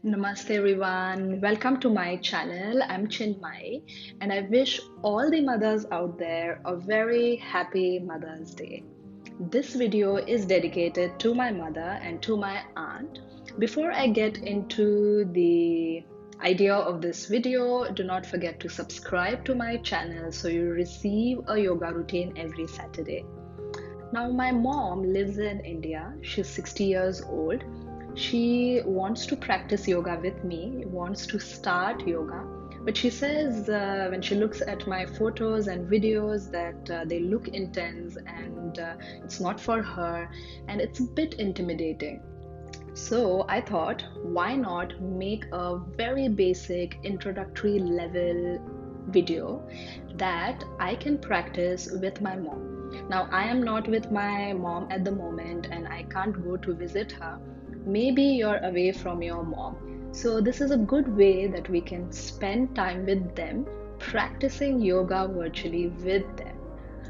Namaste everyone. Welcome to my channel. I'm Chinmayee and I wish all the mothers out there a very happy Mother's Day. This video is dedicated to my mother and to my aunt. Before I get into the idea of this video, do not forget to subscribe to my channel so you receive a yoga routine every Saturday. Now, my mom lives in India. She's 60 years old. She wants to practice yoga with me, wants to start yoga. But she says when she looks at my photos and videos that they look intense and it's not for her and it's a bit intimidating. So I thought, why not make a very basic introductory level video that I can practice with my mom. Now, I am not with my mom at the moment and I can't go to visit her. Maybe you're away from your mom. So, this is a good way that we can spend time with them, practicing yoga virtually with them.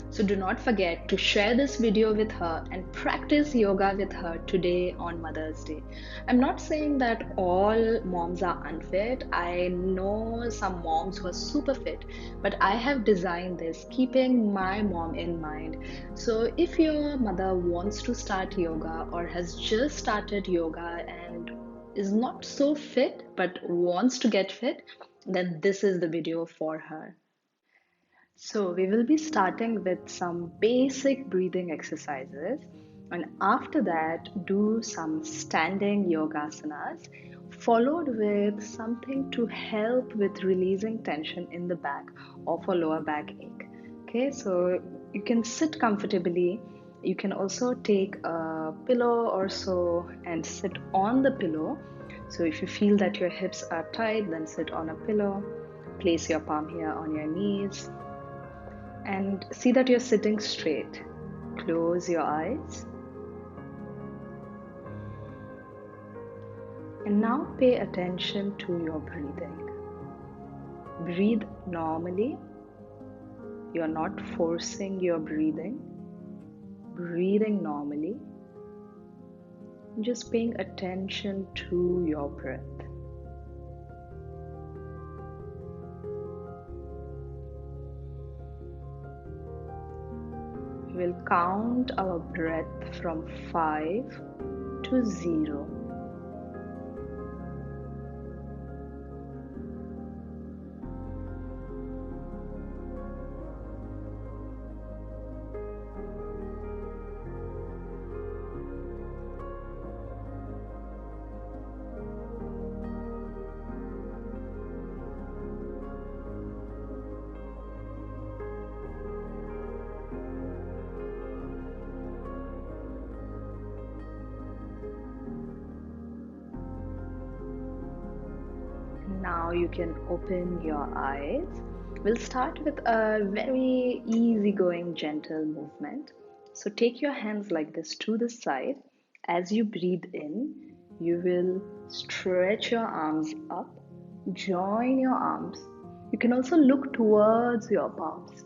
So do not forget to share this video with her and practice yoga with her today on Mother's Day. I'm not saying that all moms are unfit. I know some moms who are super fit, but I have designed this keeping my mom in mind. So if your mother wants to start yoga or has just started yoga and is not so fit but wants to get fit, then this is the video for her. So, we will be starting with some basic breathing exercises, and after that, do some standing yogasanas, followed with something to help with releasing tension in the back or for lower back ache. Okay, so you can sit comfortably. You can also take a pillow or so and sit on the pillow. So, if you feel that your hips are tight, then sit on a pillow. Place your palm here on your knees and see that you're sitting straight. Close your eyes. And now pay attention to your breathing. Breathe normally. You're not forcing your breathing. Breathing normally. Just paying attention to your breath. We'll count our breath from 5 to 0. Now you can open your eyes. We'll start with a very easygoing, gentle movement. So take your hands like this to the side. As you breathe in, you will stretch your arms up, join your arms. You can also look towards your palms.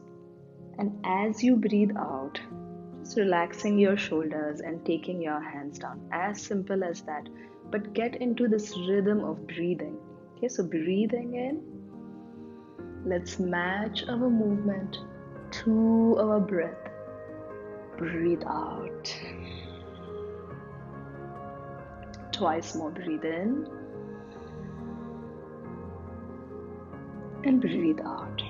And as you breathe out, just relaxing your shoulders and taking your hands down. As simple as that. But get into this rhythm of breathing. Okay, so breathing in, let's match our movement to our breath. Breathe out. Twice more, breathe in and breathe out.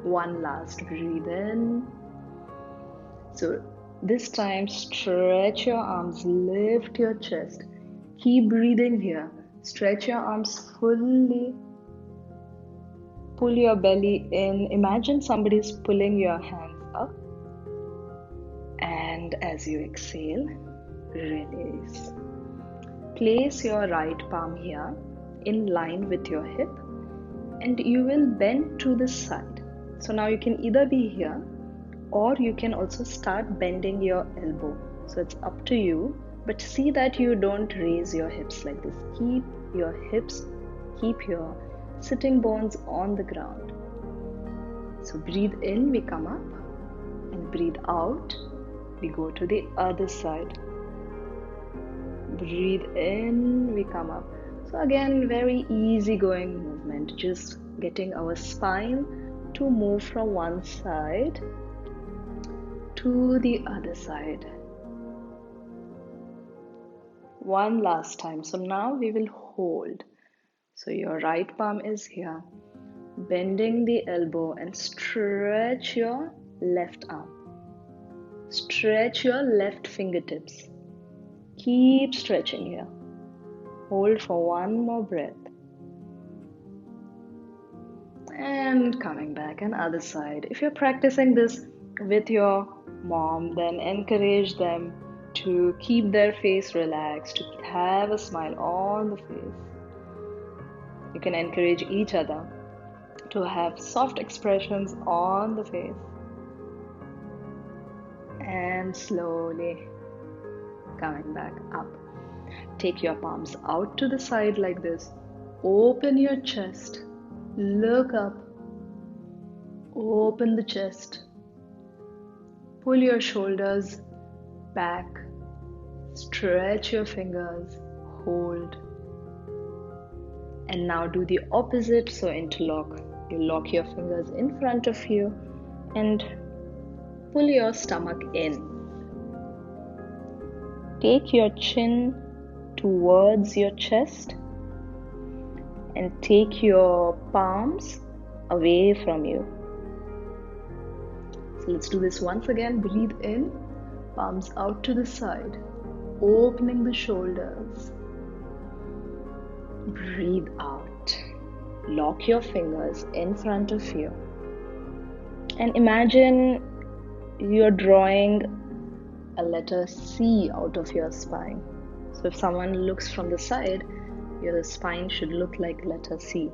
One last breathe in. So this time stretch your arms, lift your chest. Keep breathing here. Stretch your arms fully. Pull your belly in. Imagine somebody is pulling your hands up. And as you exhale, release. Place your right palm here in line with your hip and you will bend to the side. So now you can either be here or you can also start bending your elbow. So it's up to you. But see that you don't raise your hips like this. Keep your hips, keep your sitting bones on the ground. So breathe in, we come up, and breathe out, we go to the other side. Breathe in, we come up. So again, very easygoing movement, just getting our spine to move from one side to the other side. One last time. So now we will hold. So your right palm is here, bending the elbow and stretch your left arm. Stretch your left fingertips. Keep stretching here. Hold for one more breath. And coming back and other side. If you're practicing this with your mom, then encourage them to keep their face relaxed, to have a smile on the face. You can encourage each other to have soft expressions on the face. And slowly coming back up. Take your palms out to the side like this. Open your chest. Look up. Open the chest. Pull your shoulders back. Stretch your fingers. Hold. And now do the opposite. So interlock. You lock your fingers in front of you and pull your stomach in. Take your chin towards your chest and take your palms away from you. So let's do this once again. Breathe in, palms out to the side, opening the shoulders. Breathe out. Lock your fingers in front of you. And imagine you're drawing a letter C out of your spine. So if someone looks from the side, your spine should look like letter C.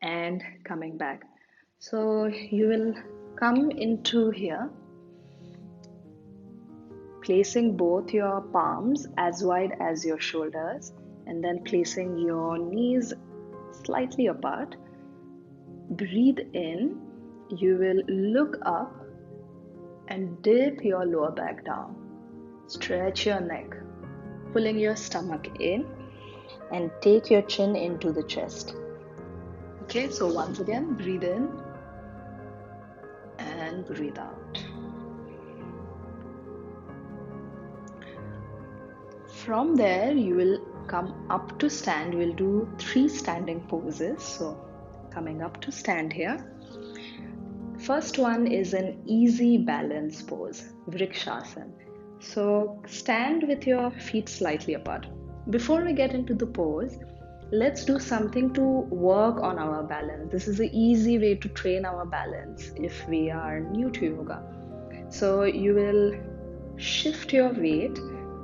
And coming back. So you will come into here, placing both your palms as wide as your shoulders, and then placing your knees slightly apart. Breathe in. You will look up and dip your lower back down. Stretch your neck, pulling your stomach in, and take your chin into the chest. Okay, so once again, breathe in and breathe out. From there, you will come up to stand. We'll do 3 standing poses. So coming up to stand here. First one is an easy balance pose, Vrikshasana. So stand with your feet slightly apart. Before we get into the pose, let's do something to work on our balance. This is an easy way to train our balance if we are new to yoga. So you will shift your weight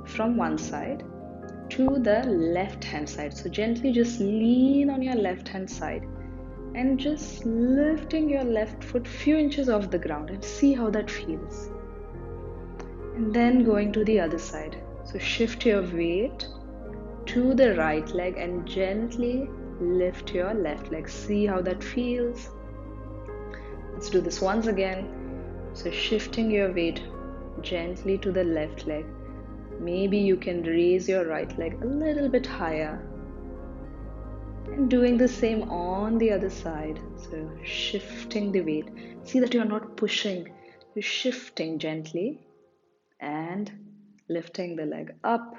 from one side to the left hand side. So gently just lean on your left hand side and just lifting your left foot few inches off the ground and see how that feels. And then going to the other side. So shift your weight to the right leg and gently lift your left leg. See how that feels. Let's do this once again. So shifting your weight gently to the left leg. Maybe you can raise your right leg a little bit higher. And doing the same on the other side. So shifting the weight. See that you're not pushing. You're shifting gently and lifting the leg up.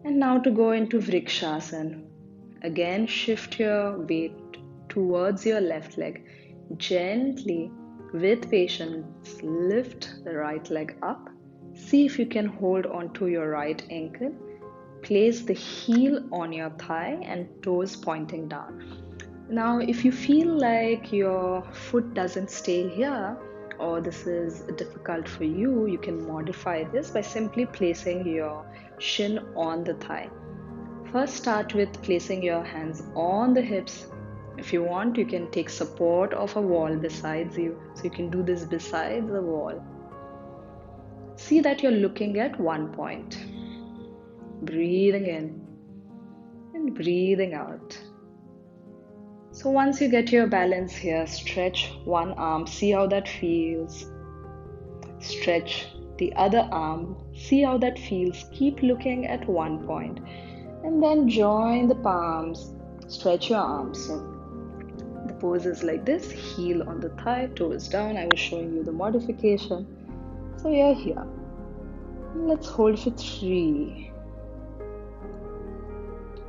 And now to go into Vrikshasana. Again, shift your weight towards your left leg. Gently, with patience, lift the right leg up. See if you can hold onto your right ankle. Place the heel on your thigh and toes pointing down. Now, if you feel like your foot doesn't stay here, or this is difficult for you, you can modify this by simply placing your shin on the thigh. First start with placing your hands on the hips. If you want, you can take support of a wall besides you. So you can do this beside the wall. See that you're looking at one point. Breathing in and breathing out. So once you get your balance here, stretch one arm. See how that feels. Stretch the other arm. See how that feels. Keep looking at one point. And then join the palms. Stretch your arms. So the pose is like this. Heel on the thigh, toes down. I was showing you the modification. So you're here. Let's hold for 3,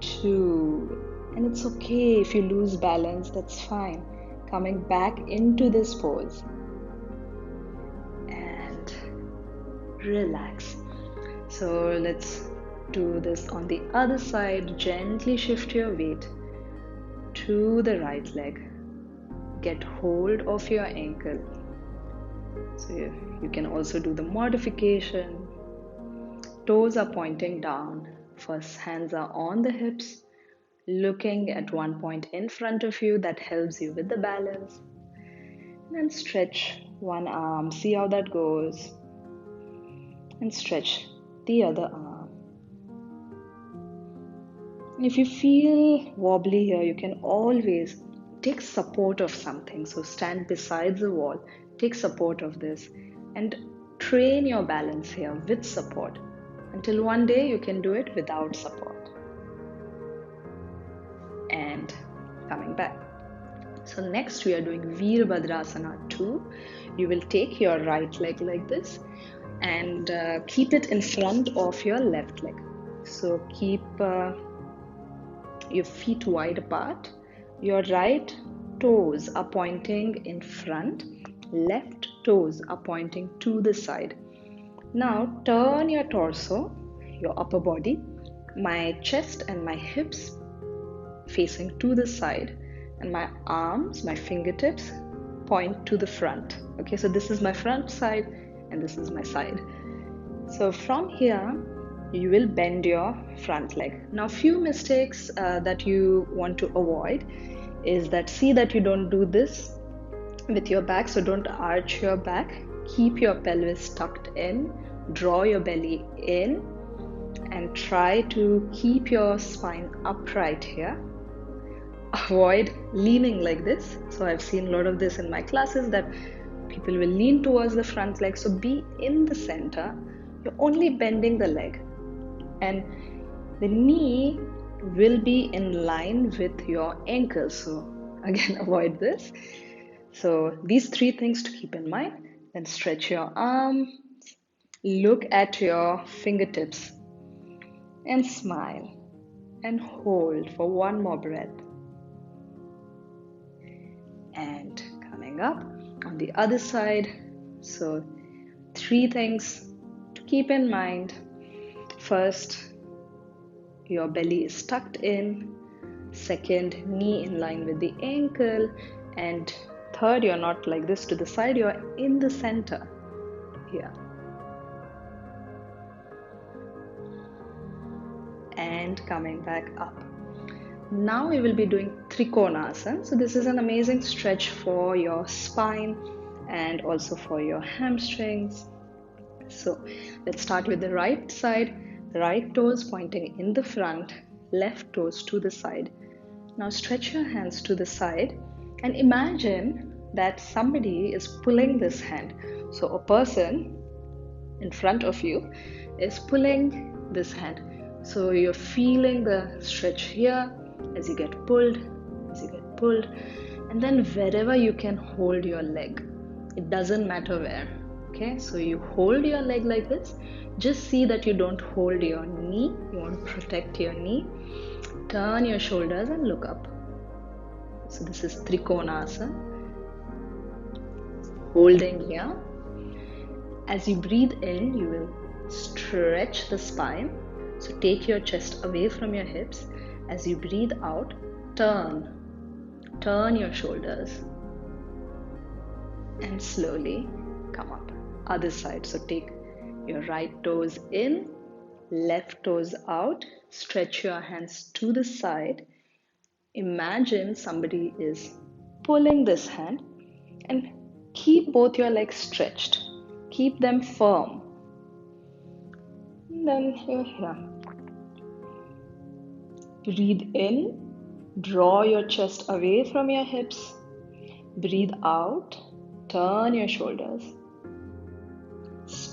2, and it's okay if you lose balance, that's fine. Coming back into this pose and relax. So let's do this on the other side. Gently shift your weight to the right leg. Get hold of your ankle. So you can also do the modification. Toes are pointing down. First, hands are on the hips, looking at one point in front of you. That helps you with the balance. And then stretch one arm. See how that goes. And stretch the other arm. And if you feel wobbly here, you can always take support of something. So stand beside the wall, take support of this, and train your balance here with support until one day you can do it without support. And coming back. So next we are doing Veerbhadrasana 2. You will take your right leg like this and keep it in front of your left leg. So keep your feet wide apart. Your right toes are pointing in front. Left toes are pointing to the side. Now turn your torso, your upper body, my chest and my hips facing to the side, and my arms, my fingertips point to the front. Okay, so this is my front side and this is my side. So from here, you will bend your front leg. Now, few mistakes that you want to avoid is that, see that you don't do this with your back, so don't arch your back. Keep your pelvis tucked in, draw your belly in, and try to keep your spine upright here. Avoid leaning like this. So I've seen a lot of this in my classes that people will lean towards the front leg. So be in the center. You're only bending the leg, and the knee will be in line with your ankle. So again, avoid this. So these 3 things to keep in mind. Then stretch your arm, look at your fingertips, and smile, and hold for one more breath. And coming up on the other side. So 3 things to keep in mind. First, your belly is tucked in. Second, knee in line with the ankle. And third, you're not like this to the side, you're in the center here. And coming back up. Now we will be doing Trikonasana. So this is an amazing stretch for your spine and also for your hamstrings. So let's start with the right side. Right toes pointing in the front, left toes to the side. Now stretch your hands to the side and imagine that somebody is pulling this hand. So a person in front of you is pulling this hand. So you're feeling the stretch here as you get pulled, and then wherever you can hold your leg. It doesn't matter where. Okay, so you hold your leg like this. Just see that you don't hold your knee. You want to protect your knee. Turn your shoulders and look up. So this is Trikonasana. Holding here. As you breathe in, you will stretch the spine. So take your chest away from your hips. As you breathe out, turn your shoulders and slowly come up. Other side. So take your right toes in, left toes out. Stretch your hands to the side. Imagine somebody is pulling this hand and keep both your legs stretched. Keep them firm. And then you're here. Breathe in. Draw your chest away from your hips. Breathe out. Turn your shoulders.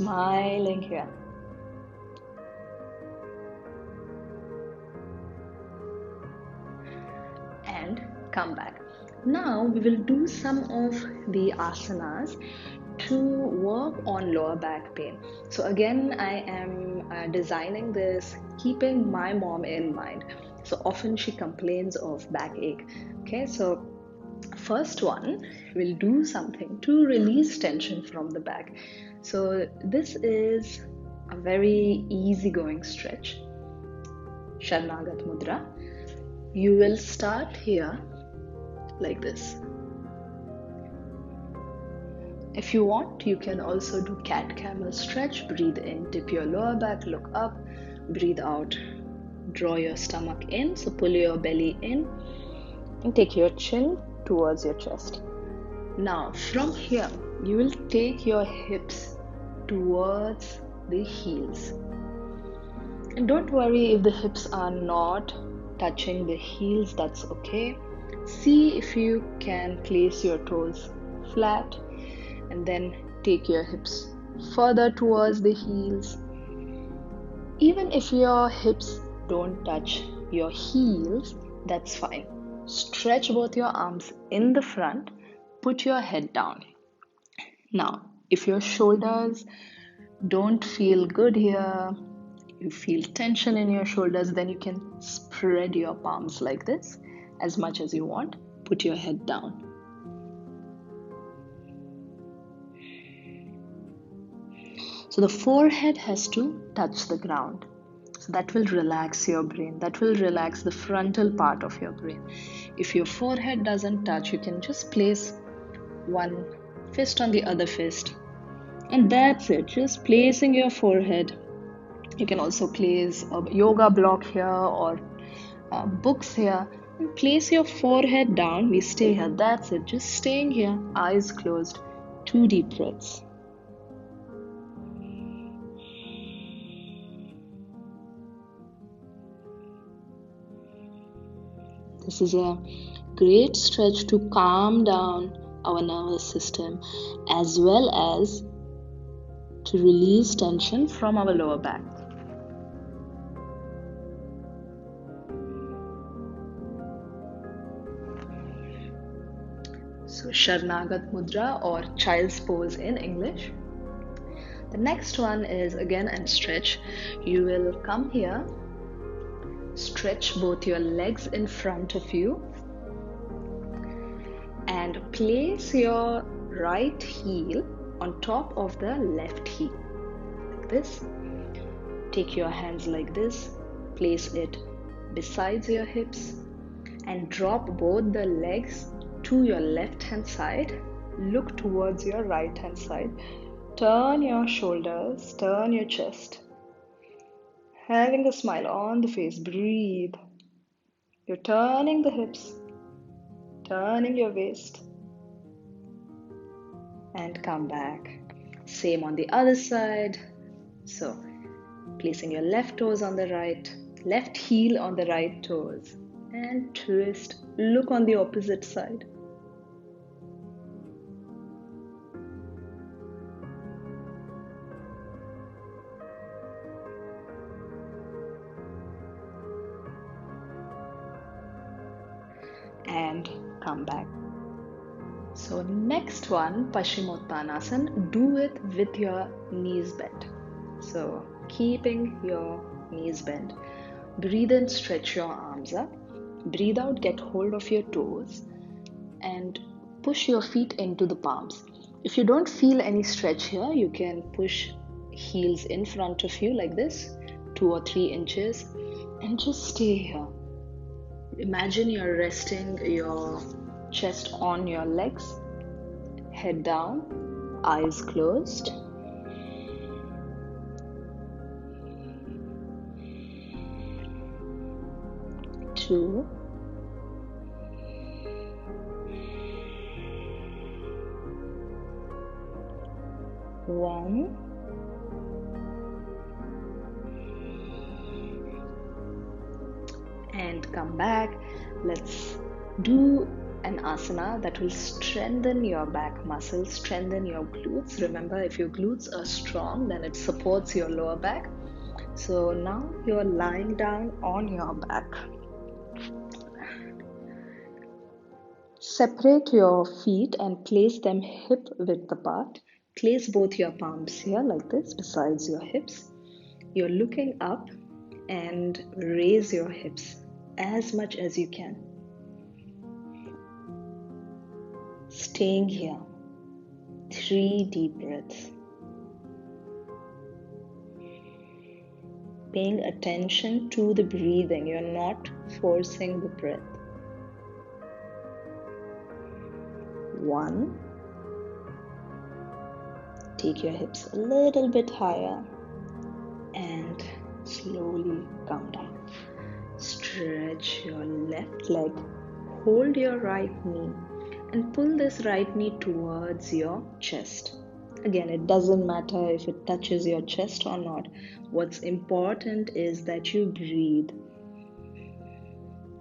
smiling here. And come back. Now we will do some of the asanas to work on lower back pain. So again, I am designing this keeping my mom in mind. So often she complains of backache. Okay, so first one, we'll do something to release tension from the back. So this is a very easygoing stretch. Sharnagat Mudra. You will start here like this. If you want, you can also do cat camel stretch. Breathe in, dip your lower back, look up, breathe out, draw your stomach in. So pull your belly in and take your chin towards your chest. Now from here, you will take your hips towards the heels. And don't worry if the hips are not touching the heels, that's okay. See if you can place your toes flat and then take your hips further towards the heels. Even if your hips don't touch your heels, that's fine. Stretch both your arms in the front, put your head down. Now, if your shoulders don't feel good here, you feel tension in your shoulders, then you can spread your palms like this as much as you want. Put your head down. So the forehead has to touch the ground. So that will relax your brain. That will relax the frontal part of your brain. If your forehead doesn't touch, you can just place one fist on the other fist. And that's it. Just placing your forehead. You can also place a yoga block here or books here. And place your forehead down. We stay here. That's it. Just staying here. Eyes closed. 2 deep breaths. This is a great stretch to calm down our nervous system as well as to release tension from our lower back. So Sharnagat Mudra or Child's Pose in English. The next one is again a stretch. You will come here. Stretch both your legs in front of you and place your right heel on top of the left heel like this. Take your hands like this, place it beside your hips and drop both the legs to your left hand side. Look towards your right hand side. Turn your shoulders, turn your chest. Having a smile on the face, breathe. You're turning the hips, turning your waist, and come back. Same on the other side. So, placing your left toes on the right, left heel on the right toes, and twist. Look on the opposite side. And come back. So next one, Paschimottanasana, do it with your knees bent. So keeping your knees bent. Breathe in, stretch your arms up. Breathe out, get hold of your toes and push your feet into the palms. If you don't feel any stretch here, you can push heels in front of you like this, 2 or 3 inches, and just stay here. Imagine you're resting your chest on your legs, head down, eyes closed. Two. One. And come back. Let's do an asana that will strengthen your back muscles, strengthen your glutes. Remember, if your glutes are strong, then it supports your lower back. So now you're lying down on your back. Separate your feet and place them hip width apart. Place both your palms here like this besides your hips. You're looking up and raise your hips as much as you can. Staying here. 3 deep breaths. Paying attention to the breathing. You're not forcing the breath. 1. Take your hips a little bit higher and slowly come down. Stretch your left leg. Hold your right knee and pull this right knee towards your chest. Again, it doesn't matter if it touches your chest or not. What's important is that you breathe.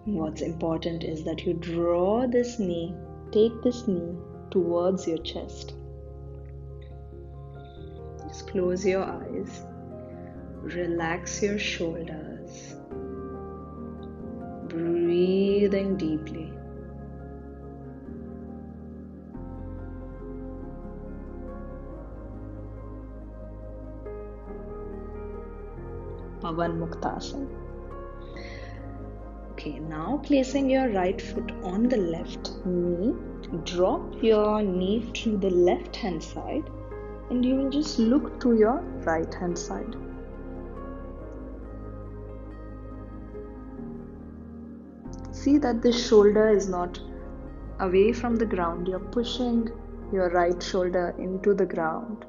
What's important is that you draw this knee, take this knee towards your chest. Just close your eyes. Relax your shoulders. Breathing deeply. Pavan Muktasana. Okay, now placing your right foot on the left knee, drop your knee to the left hand side and you will just look to your right hand side. See that this shoulder is not away from the ground. You're pushing your right shoulder into the ground.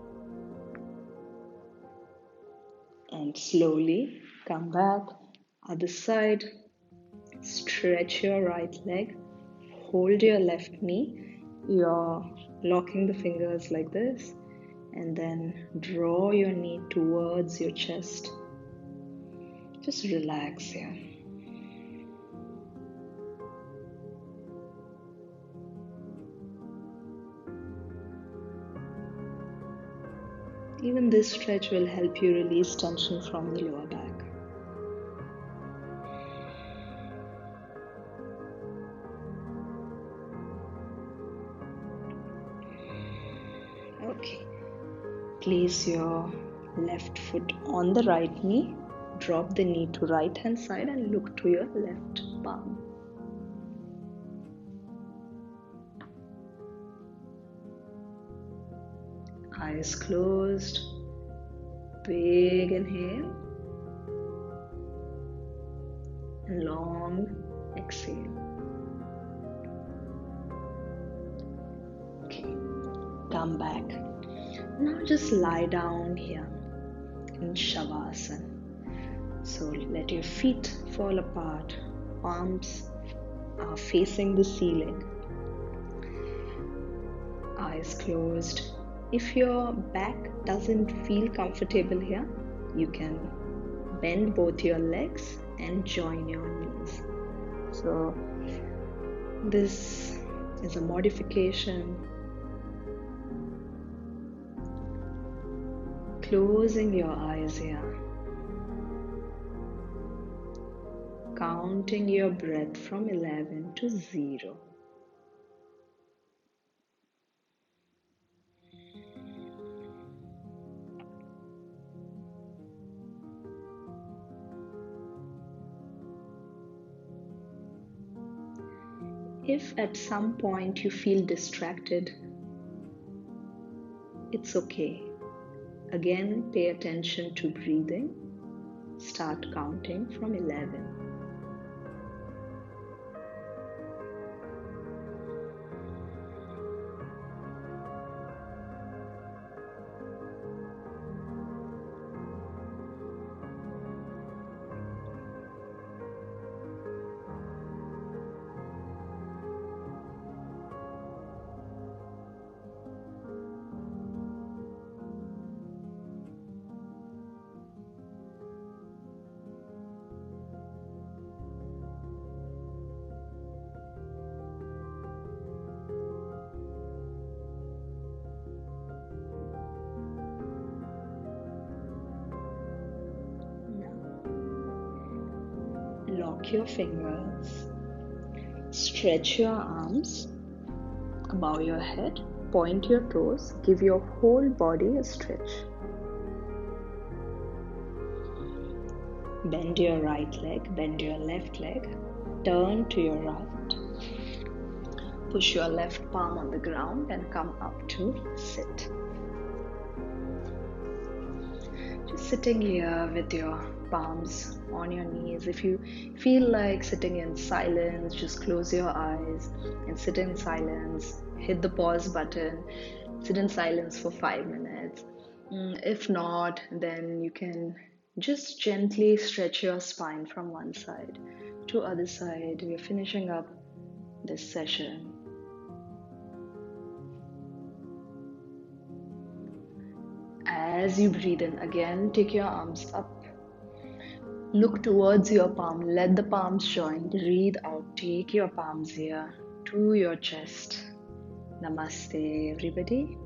And slowly come back, other side. Stretch your right leg. Hold your left knee. You're locking the fingers like this. And then draw your knee towards your chest. Just relax here. Even this stretch will help you release tension from the lower back. Okay. Place your left foot on the right knee. Drop the knee to right hand side and look to your left palm. Eyes closed. Big inhale. And long exhale. Okay. Come back. Now just lie down here in Shavasana. So let your feet fall apart. Palms are facing the ceiling. Eyes closed. If your back doesn't feel comfortable here, you can bend both your legs and join your knees. So this is a modification. Closing your eyes here. Counting your breath from 11 to 0. If at some point you feel distracted, it's okay. Again, pay attention to breathing. Start counting from 11. Lock your fingers. Stretch your arms. Bow your head. Point your toes. Give your whole body a stretch. Bend your right leg. Bend your left leg. Turn to your right. Push your left palm on the ground and come up to sit. Just sitting here with your palms on your knees. If you feel like sitting in silence, just close your eyes and sit in silence. Hit the pause button. Sit in silence for 5 minutes. If not, then you can just gently stretch your spine from one side to other side. We're finishing up this session. As you breathe in again, take your arms up. Look towards your palm. Let the palms join. Breathe out. Take your palms here to your chest. Namaste, everybody.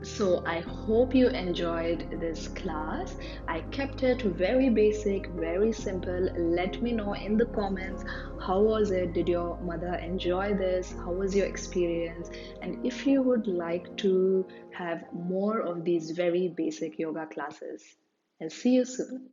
So I hope you enjoyed this class. I kept it very basic, very simple. Let me know in the comments, how was it? Did your mother enjoy this? How was your experience? And if you would like to have more of these very basic yoga classes, I'll see you soon.